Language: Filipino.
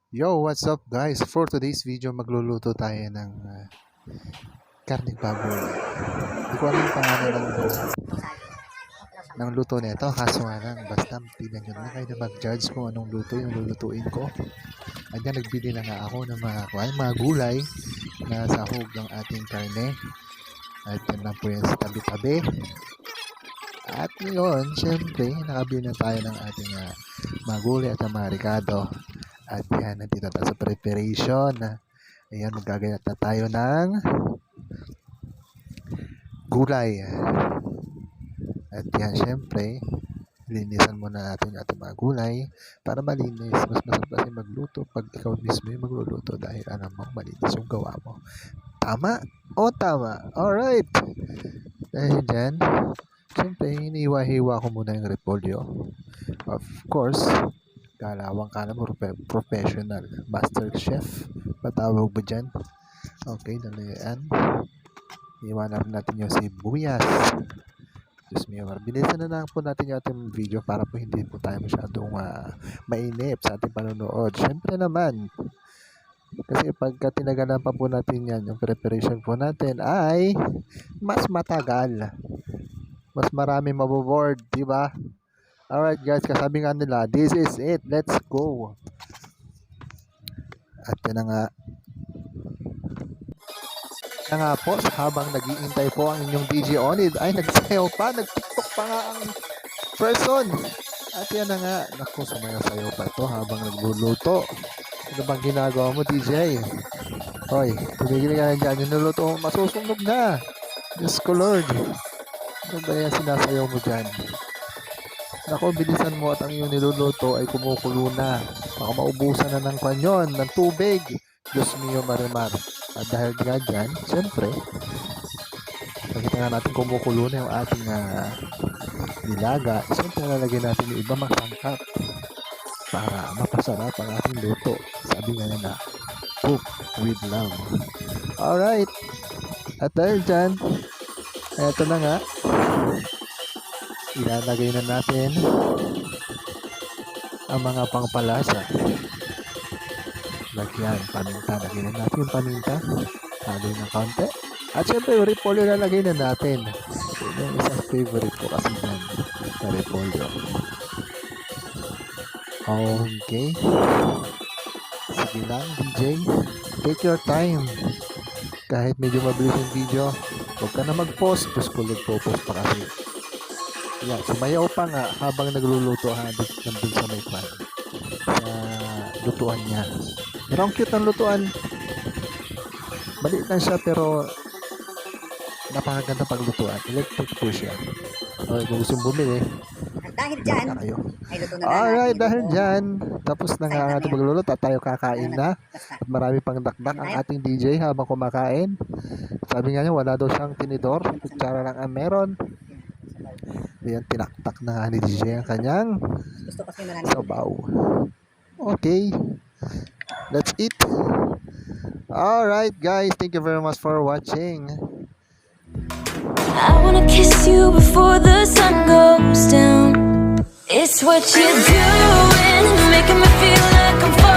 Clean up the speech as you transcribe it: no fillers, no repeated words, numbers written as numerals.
Yo, what's up guys? For today's video, magluluto tayo ng karneng baboy. Hindi ko alam yung pangalan ng luto nito. Kaso nga lang, basta tignan nyo na kayo na mag-judge kung anong luto yung lulutuin ko. Andiyan, nagbili na nga ako ng mga gulay na sahog ng ating karne. At yan lang po yan sa tabi-tabi. At ngayon, syempre, nakabili na tayo ng ating mga gulay at mga ricado. At yan, nandito tayo sa preparation. Ayan, magagayat na tayo ng gulay. At yan, syempre, linisan muna natin yung ating mga gulay para malinis. Mas masarap kasi magluto pag ikaw mismo yung magluluto dahil alam mo, malinis yung gawa mo. Tama? O tama? Alright! Dahil dyan, syempre, hiniwa-hiwa ko muna yung repolyo. Of course, kalawang mo, professional, master chef, patawag mo dyan. Okay, dalayan. Iwanan natin yung sibuyas. Diyos mio, bilisan na lang po natin yung ating video para po hindi po tayo masyadong mainip sa ating panonood. Siyempre naman, kasi pagka tinagalan pa po natin yan, yung preparation po natin ay mas matagal. Mas marami maboboard, di ba? Alright guys, kasabi nga nila, this is it, let's go. At yan nga po, habang nag-iintay po ang inyong DJ Onid, ay nagsayaw pa, nag-tiktok pa nga ang person. At yan na nga, naku, sumayaw-sayaw pa to habang nagluluto. Ano bang ginagawa mo, DJ? Hoy, tumigil ka na dyan, yung nuluto mo, masusunog na. Diyos ko Lord, ano ba yan sinasayaw mo dyan? Nako, bilisan mo at ang iyong niluluto ay kumukulo na. Baka maubusan na ng kanyon, ng tubig. Diyos mio, marimar. At dahil nga dyan, siyempre, nakita nga natin kumukulo na yung ating nilaga. Siyempre, nalagyan natin yung ibang masangkap para mapasarap ang ating luto. Sabi nga na, cook with love. Alright. At dahil dyan, eto na nga, ilalagay na natin ang mga pangpalasa. Lagyan, paminta. Lagyan na natin yung paminta. Lagay ng konti. At syempre, yung repolyo lalagay na natin. Yun yung isang favorite ko kasi dyan na repolyo. Okay. Sige lang, DJ. Take your time. Kahit medyo mabilis yung video, huwag ka na mag-post. Tapos ko nagpo-post pa kasi. Yan, sumayaw pa nga habang nagluluto nandun sa may pan sa lutuan niya. Pero ang cute ng lutuan. Maliit lang siya pero napakaganda paglutuan. Electric po siya. Okay, kung gusto bumili, dahil dyan, kayo. ay luto na Alright, dahil dyan, tapos na nga ang ating magluluto at tayo kakain na. At marami pang dakdak ang ating DJ habang kumakain. Sabi nga niya, wala daw siyang tinidor. Kutsara lang ang meron. Ayan, tinaktak na nga ni DJ ang kanyang sabaw. Okay. Let's eat. Alright guys, thank you very much for watching. I wanna kiss you before the sun goes down. It's what you're doing, making me feel like I'm falling.